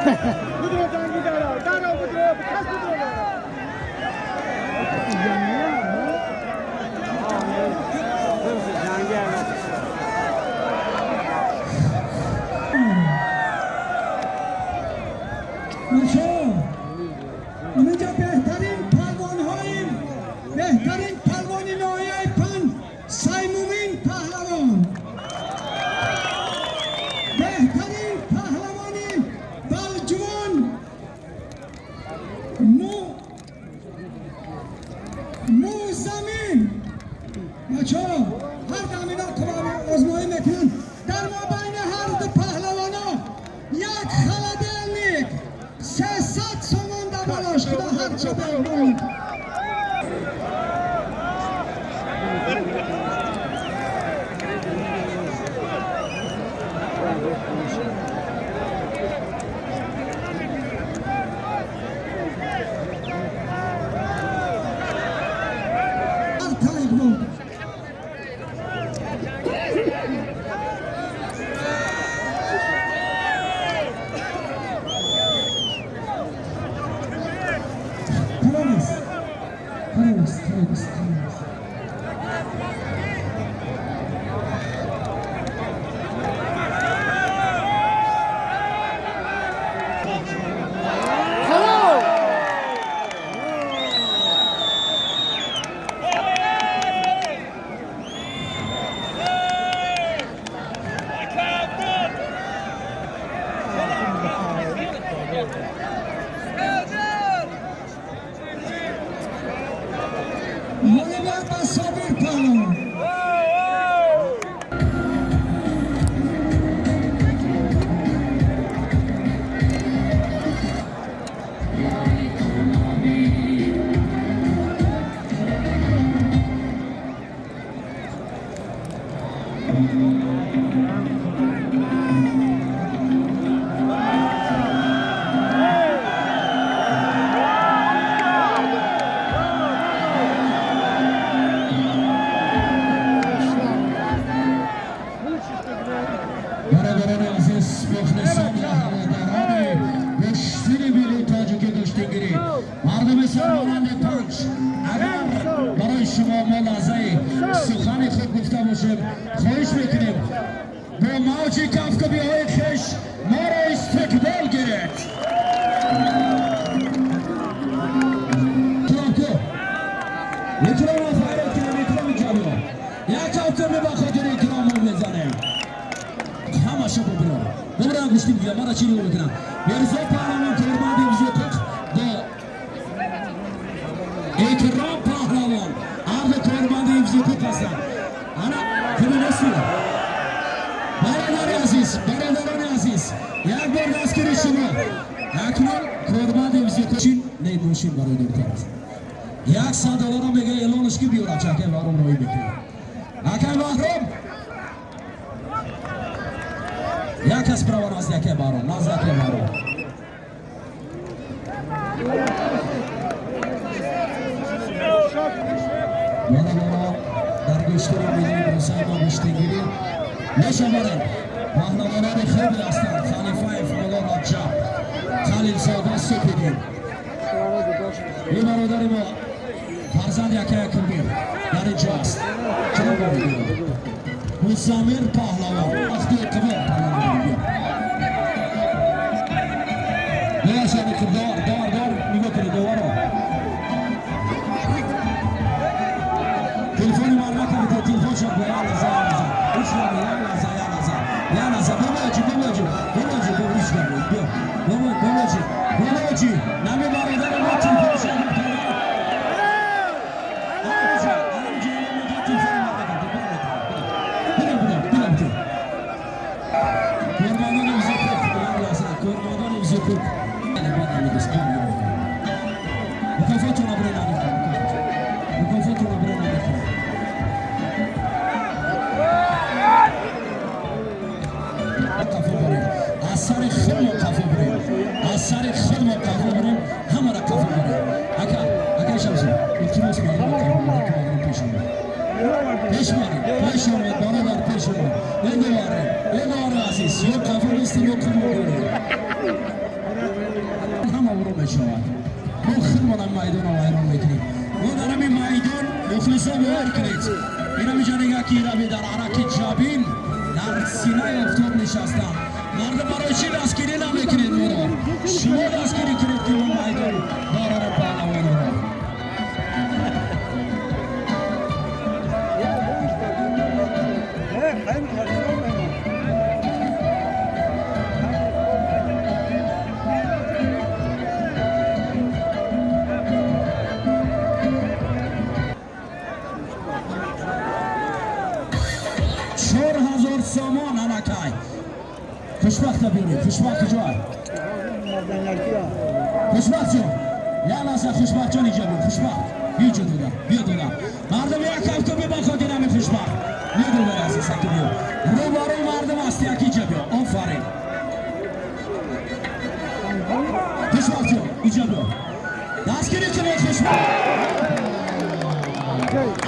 بودو جنگی دارا دارا بودو کس بودو دارا اینجا بهترین پهلوان هاییم، بهترین پهلوانی نوعی پن سیمومین پهلوان، بهترین پهلوانی بلجوان مو زمین. بچه هر دمینا کباب آزمایی میکنن در ما بین هر دو پهلوانا یک خلد علمی 300 سومن دبالاش کده هر چه بگوید برادران عزیز مخلصان هواداران گشتین بیلی تاجیک گشتیگیری مردم سرمانند پنج اگر برای شما ما لحظه سخن خود گفته باشیم خواهش میکنیم با موج کفکبی های خش ما را استقبال گیرید. اکرام افعال کنم اکرام جمعه یک کفکبی با خاطر اکرام رو بزنیم همه شو ببرم گوشتیم بیا ما را چی رو بکنم مرزا پهلوان قربان دیوزی کخ با اکرام پهلوان عرض قربان دیوزی کخ هستن انا کمی نسیم برادران عزیز یک بار دست کری شما اکنون قربان دیوزی کخ چین نید نوشین برای دورتر است $100 میگه اعلانش کی بیورا چکه وارم روی بکنه اکه وارم یک از براوان از یکی بارون ناز یکی بارون یانا در گشتری میلی برسای ما گشتگیری نشمارن پهلوانان خوبی هستند خلیفه فولان آجاب خلیل زاده سپیدین این برادر ما فرزند یکی کلبیر در اینجاست چرا بارید مزامیر پهلوان وقتی کبیر پهلوان بیا شده که دار نگاه کنید دوارو تلفونی مال نکنید تلفون شد به یا لحظه هیچ نمی یا لحظه بماجی نمی برادر ما تلفون شد سر خود ما کافی بریم همه را کافی بریم اگر شمسی التماس میکنم که پیش مارید برادر پیش مارید این دواره عزیز یا کافی نیست یا کافی بریم بشود مخل مدام میدان وایران میکنیم و در همین میدان مخلصا باور کنید اینا میجا نگاه که اینا در عرق جابین در سینه افتاب نشستن مردم برای چی دستگیری نمیکنید مرا شما دستگیری کنید که اون میدان داران پهلوان را سامان انکای خوشبخت بینید خوشبخت جان خوشبخت جان یا لحظه خوشبخت جان اینجا بود خوشبخت بیا دودا مردم یک هفته بی با خاطر همین خوشبخت بیا دودا عزیز سکی بیا رو بارو مردم هستی یکی اینجا بیا آفرین خوشبخت جان اینجا بیا دستگیری کنید خوشبخت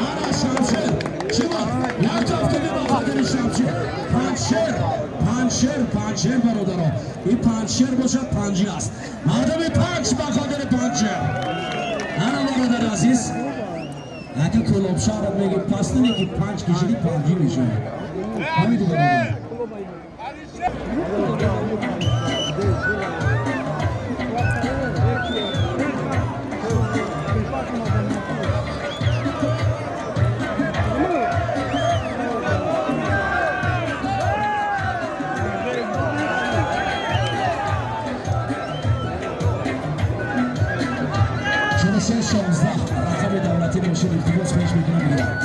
آره شمشیر شما یک هفته بی با خاطر شمشیر پنشر برادرها این پنشر باشد پنجی است مردم پنج با خاطر پنشر نه برادر عزیز اگه کلوب شهر میگه پس نه که پنج کشیدی پنجی میشه همین برادر رقم دولتی نمیشه التماس بهش میکنم میرم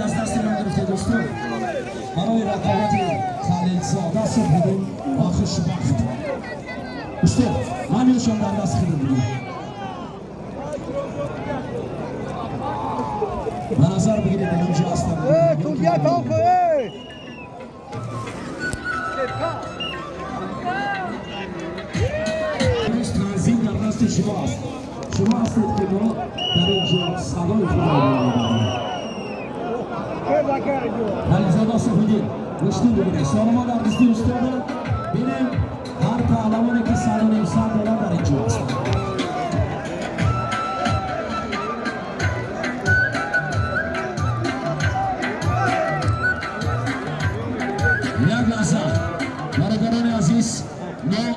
از دست من گرفته دوستان برای رقابت خلیل زاده سپیدیم و خوشبخت دوستان من یوشم در دست خیلی بودیم به نظر بگیرید در اینجا هستم تولیا تاوکو امروز تنظیم در دست شما است شما هستید که ما در اینجا صدای خلیل زاده سپیدی رشتی بگیرید سالما در دستی استاده بینیم هر پهلوانی که $100,000 در اینجا هست برادران عزیز ما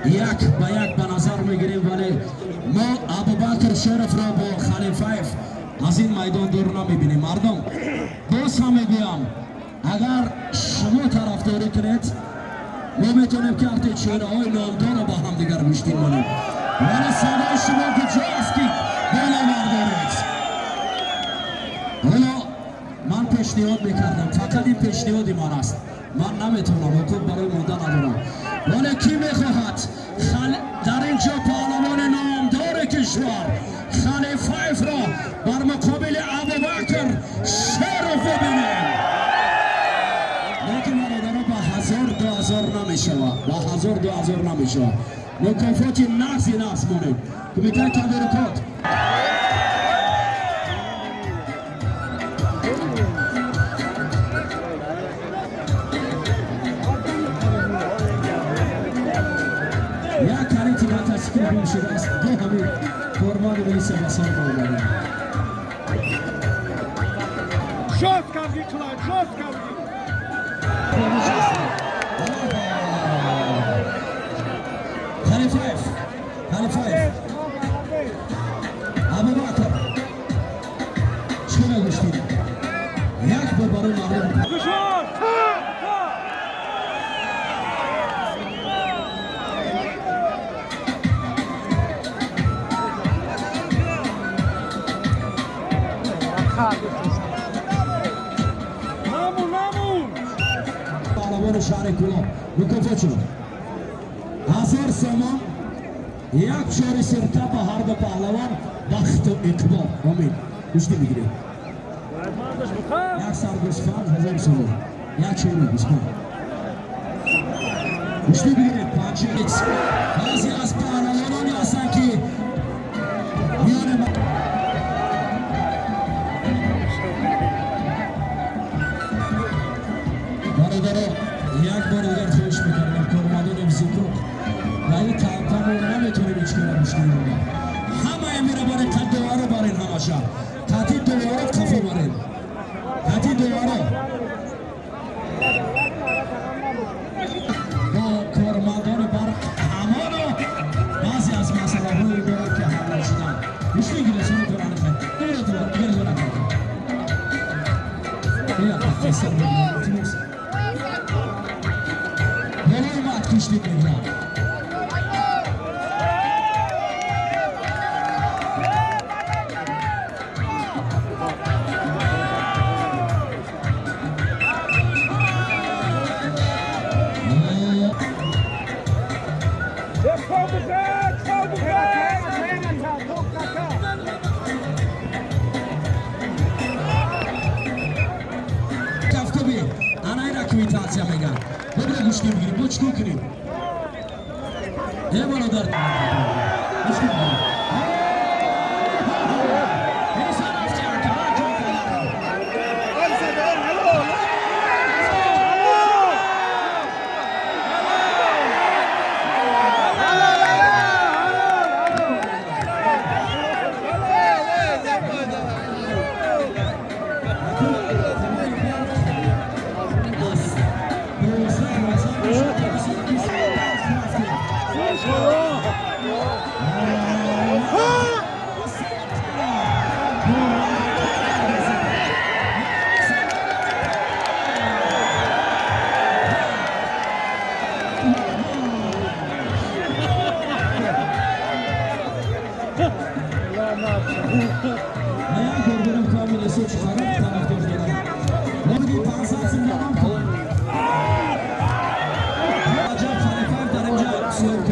یک به یک به نظر میگیریم ولی ما ابوبکر شرف را با خلیفه از این میدان دور نمیبینیم مردم باز هم میگویم اگر شما طرفداری کنید ما میتونیم که ارتش چهره‌های نامدار را با هم دیگر بیشتر کنیم ولی صدای شما کجاست که بالا بردارید حالا من پیشنهاد میکردم فقط این پیشنهادی من است من نمیتونم حقوق برای مانده ندارم ولی کی میخواهد در اینجا پهلوان نامدار کشور خلیفه را بر مقابل ابوبکر شرف ببینیم لیکن برادرها با 1000-2000 نمیشود با 1000-2000 نمیشود مکافات نقصی نقص مونیم کمیته تدارکات یک کاری تینا تشکیل بیم شده است دو همین فرمان رئیس بسان باید شوت کردی کلان شوت کردی خلیفه ابوبکر چرا گشتید یک به برای مردم پهلوان شهر کلاب مکافات شد 1000 سامان یک چاری سرکه به هر دو پهلوان بخت و اقبال آمین گشتی بگیرید یک سرگوسفند 1000 سامان یک چاری گوسفند گشتی بگیرید پنچه بعضی از پهلوانانی هستند که میان görmüşlüğüm var. Hamma emire bari kaddoları barin hamaşa. Kati doları kafa barin. Kati doları. Bu kormadonu bar hamano. Bazı az mesela bu yukarı ki hamlaşıdan. Üçlü güneşini duranı ben. Öyle duran, gel duran. Ya affetsen beni. Böyle mi atmıştık ya? Kafkobi, anayra kvitacja mega. Dobre guszki w gry, boczku kry. Nie ma nadar. Guszki w gry. Ayağın korkunun kabilesi çıkarıp taraftar gelen. Orada pansarsın yalan. Acaba Farifar Darınca